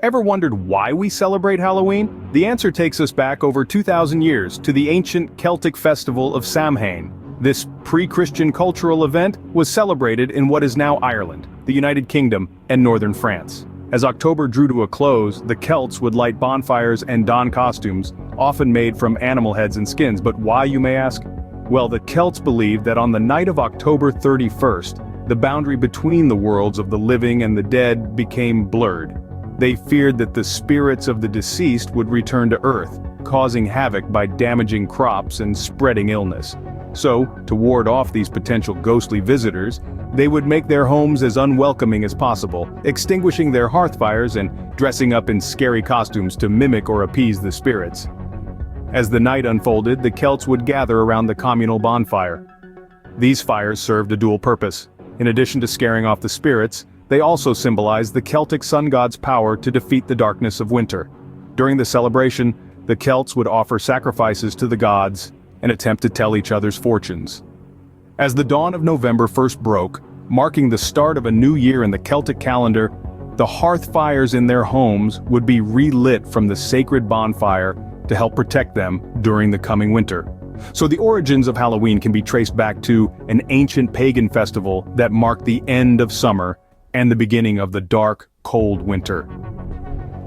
Ever wondered why we celebrate Halloween? The answer takes us back over 2,000 years to the ancient Celtic festival of Samhain. This pre-Christian cultural event was celebrated in what is now Ireland, the United Kingdom, and northern France. As October drew to a close, the Celts would light bonfires and don costumes, often made from animal heads and skins. But why, you may ask? Well, the Celts believed that on the night of October 31st, the boundary between the worlds of the living and the dead became blurred. They feared that the spirits of the deceased would return to Earth, causing havoc by damaging crops and spreading illness. So, to ward off these potential ghostly visitors, they would make their homes as unwelcoming as possible, extinguishing their hearth fires and dressing up in scary costumes to mimic or appease the spirits. As the night unfolded, the Celts would gather around the communal bonfire. These fires served a dual purpose. In addition to scaring off the spirits, they also symbolized the Celtic sun god's power to defeat the darkness of winter. During the celebration, the Celts would offer sacrifices to the gods and attempt to tell each other's fortunes. As the dawn of November first broke, marking the start of a new year in the Celtic calendar, the hearth fires in their homes would be relit from the sacred bonfire to help protect them during the coming winter. So the origins of Halloween can be traced back to an ancient pagan festival that marked the end of summer and the beginning of the dark, cold winter.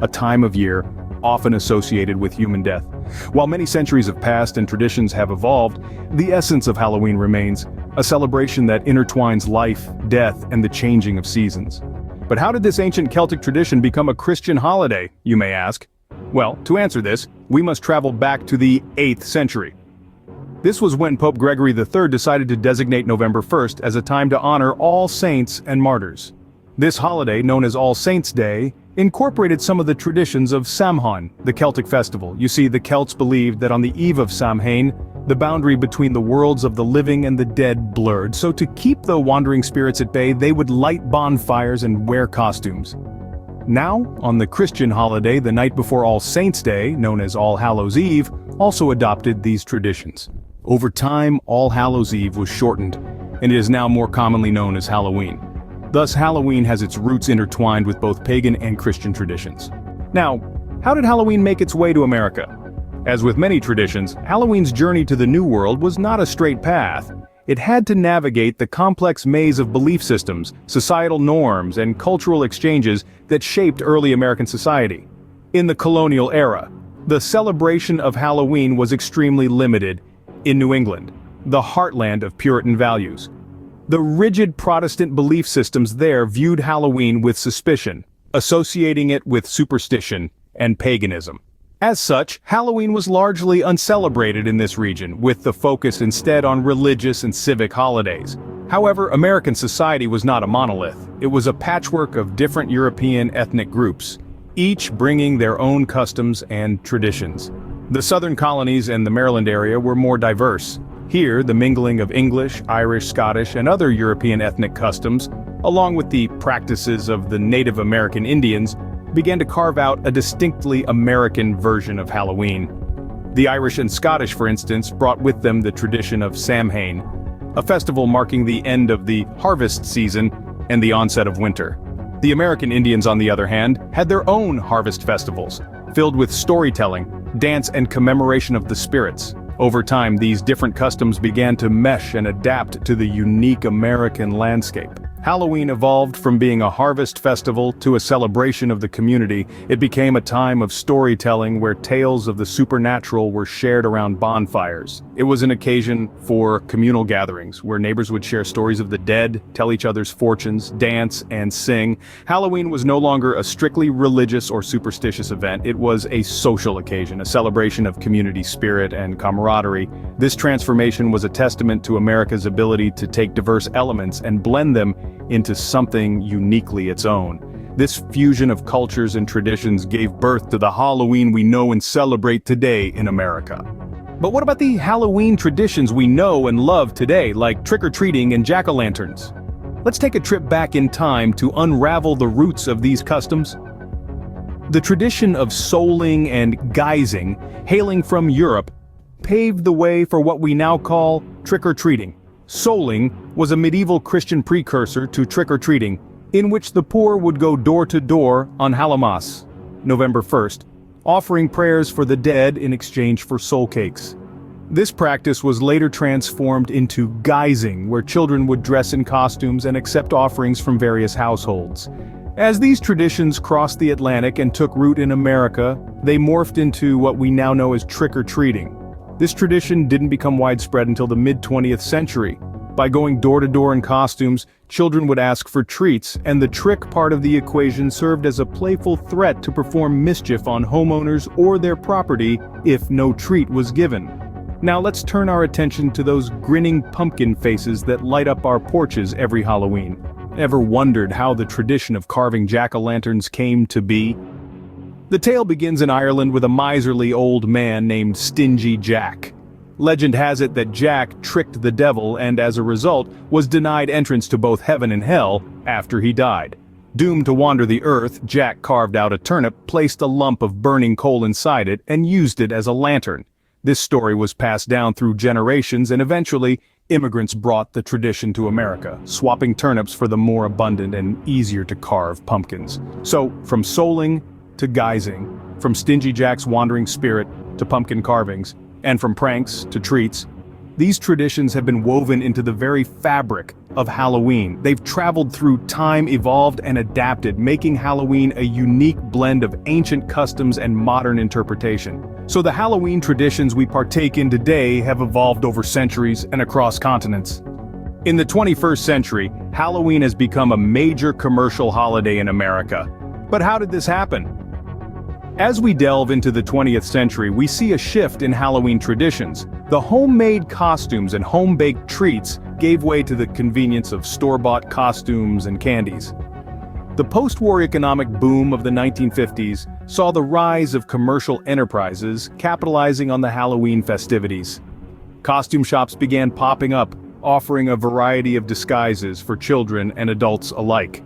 A time of year often associated with human death. While many centuries have passed and traditions have evolved, the essence of Halloween remains, a celebration that intertwines life, death, and the changing of seasons. But how did this ancient Celtic tradition become a Christian holiday, you may ask? Well, to answer this, we must travel back to the 8th century. This was when Pope Gregory III decided to designate November 1st as a time to honor all saints and martyrs. This holiday, known as All Saints' Day, incorporated some of the traditions of Samhain, the Celtic festival. You see, the Celts believed that on the eve of Samhain, the boundary between the worlds of the living and the dead blurred, so to keep the wandering spirits at bay, they would light bonfires and wear costumes. Now, on the Christian holiday, the night before All Saints' Day, known as All Hallows' Eve, also adopted these traditions. Over time, All Hallows' Eve was shortened, and it is now more commonly known as Halloween. Thus, Halloween has its roots intertwined with both pagan and Christian traditions. Now, how did Halloween make its way to America? As with many traditions, Halloween's journey to the New World was not a straight path. It had to navigate the complex maze of belief systems, societal norms, and cultural exchanges that shaped early American society. In the colonial era, the celebration of Halloween was extremely limited in New England, the heartland of Puritan values. The rigid Protestant belief systems there viewed Halloween with suspicion, associating it with superstition and paganism. As such, Halloween was largely uncelebrated in this region, with the focus instead on religious and civic holidays. However, American society was not a monolith. It was a patchwork of different European ethnic groups, each bringing their own customs and traditions. The southern colonies and the Maryland area were more diverse. Here, the mingling of English, Irish, Scottish, and other European ethnic customs, along with the practices of the Native American Indians, began to carve out a distinctly American version of Halloween. The Irish and Scottish, for instance, brought with them the tradition of Samhain, a festival marking the end of the harvest season and the onset of winter. The American Indians, on the other hand, had their own harvest festivals, filled with storytelling, dance, and commemoration of the spirits. Over time, these different customs began to mesh and adapt to the unique American landscape. Halloween evolved from being a harvest festival to a celebration of the community. It became a time of storytelling where tales of the supernatural were shared around bonfires. It was an occasion for communal gatherings, where neighbors would share stories of the dead, tell each other's fortunes, dance, and sing. Halloween was no longer a strictly religious or superstitious event. It was a social occasion, a celebration of community spirit and camaraderie. This transformation was a testament to America's ability to take diverse elements and blend them into something uniquely its own. This fusion of cultures and traditions gave birth to the Halloween we know and celebrate today in America. But what about the Halloween traditions we know and love today, like trick-or-treating and jack-o'-lanterns? Let's take a trip back in time to unravel the roots of these customs. The tradition of souling and guising, hailing from Europe, paved the way for what we now call trick-or-treating. Souling was a medieval Christian precursor to trick-or-treating, in which the poor would go door to door on Hallowmas, November 1st, offering prayers for the dead in exchange for soul cakes. This practice was later transformed into guising, where children would dress in costumes and accept offerings from various households. As these traditions crossed the Atlantic and took root in America, they morphed into what we now know as trick-or-treating. This tradition didn't become widespread until the mid-20th century. By going door-to-door in costumes, children would ask for treats, and the trick part of the equation served as a playful threat to perform mischief on homeowners or their property if no treat was given. Now let's turn our attention to those grinning pumpkin faces that light up our porches every Halloween. Ever wondered how the tradition of carving jack-o'-lanterns came to be? The tale begins in Ireland with a miserly old man named Stingy Jack. Legend has it that Jack tricked the devil and as a result was denied entrance to both heaven and hell after he died. Doomed to wander the earth, Jack carved out a turnip, placed a lump of burning coal inside it, and used it as a lantern. This story was passed down through generations, and eventually, immigrants brought the tradition to America, swapping turnips for the more abundant and easier to carve pumpkins. So, from souling to guising, from Stingy Jack's wandering spirit to pumpkin carvings, and from pranks to treats, these traditions have been woven into the very fabric of Halloween. They've traveled through time, evolved, and adapted, making Halloween a unique blend of ancient customs and modern interpretation. So the Halloween traditions we partake in today have evolved over centuries and across continents. In the 21st century, Halloween has become a major commercial holiday in America. But how did this happen? As we delve into the 20th century, we see a shift in Halloween traditions. The homemade costumes and home-baked treats gave way to the convenience of store-bought costumes and candies. The post-war economic boom of the 1950s saw the rise of commercial enterprises capitalizing on the Halloween festivities. Costume shops began popping up, offering a variety of disguises for children and adults alike.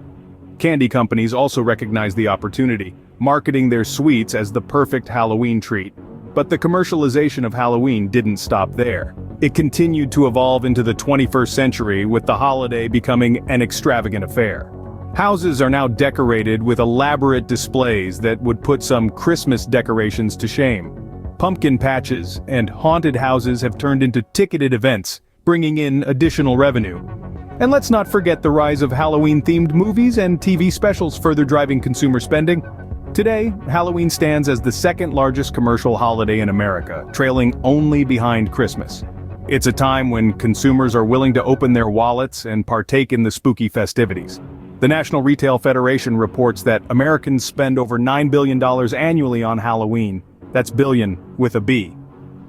Candy companies also recognized the opportunity, marketing their sweets as the perfect Halloween treat. But the commercialization of Halloween didn't stop there. It continued to evolve into the 21st century, with the holiday becoming an extravagant affair. Houses are now decorated with elaborate displays that would put some Christmas decorations to shame. Pumpkin patches and haunted houses have turned into ticketed events, bringing in additional revenue. And let's not forget the rise of Halloween-themed movies and TV specials, further driving consumer spending. Today, Halloween stands as the second largest commercial holiday in America, trailing only behind Christmas. It's a time when consumers are willing to open their wallets and partake in the spooky festivities. The National Retail Federation reports that Americans spend over $9 billion annually on Halloween. That's billion with a B.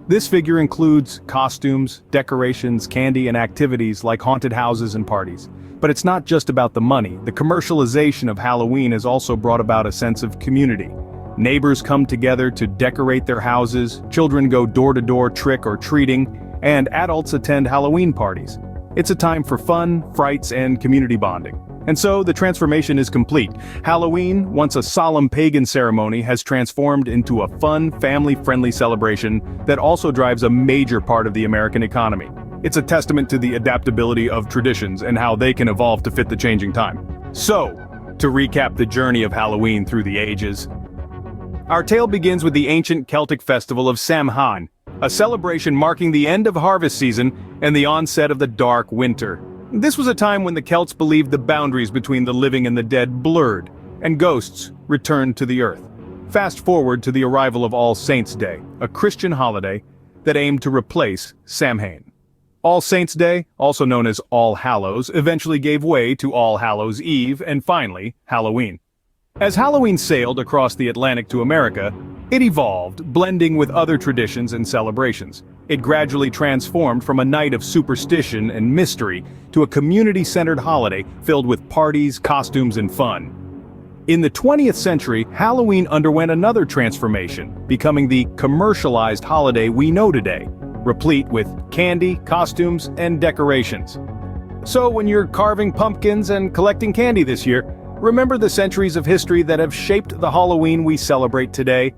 This figure includes costumes, decorations, candy, and activities like haunted houses and parties. But it's not just about the money. The commercialization of Halloween has also brought about a sense of community. Neighbors come together to decorate their houses, children go door-to-door trick-or-treating, and adults attend Halloween parties. It's a time for fun, frights, and community bonding. And so the transformation is complete. Halloween, once a solemn pagan ceremony, has transformed into a fun, family-friendly celebration that also drives a major part of the American economy. It's a testament to the adaptability of traditions and how they can evolve to fit the changing time. So, to recap the journey of Halloween through the ages, our tale begins with the ancient Celtic festival of Samhain, a celebration marking the end of harvest season and the onset of the dark winter. This was a time when the Celts believed the boundaries between the living and the dead blurred, and ghosts returned to the earth. Fast forward to the arrival of All Saints' Day, a Christian holiday that aimed to replace Samhain. All Saints' Day, also known as All Hallows, eventually gave way to All Hallows' Eve and finally, Halloween. As Halloween sailed across the Atlantic to America, it evolved, blending with other traditions and celebrations. It gradually transformed from a night of superstition and mystery to a community-centered holiday filled with parties, costumes, and fun. In the 20th century, Halloween underwent another transformation, becoming the commercialized holiday we know today, replete with candy, costumes, and decorations. So when you're carving pumpkins and collecting candy this year, remember the centuries of history that have shaped the Halloween we celebrate today.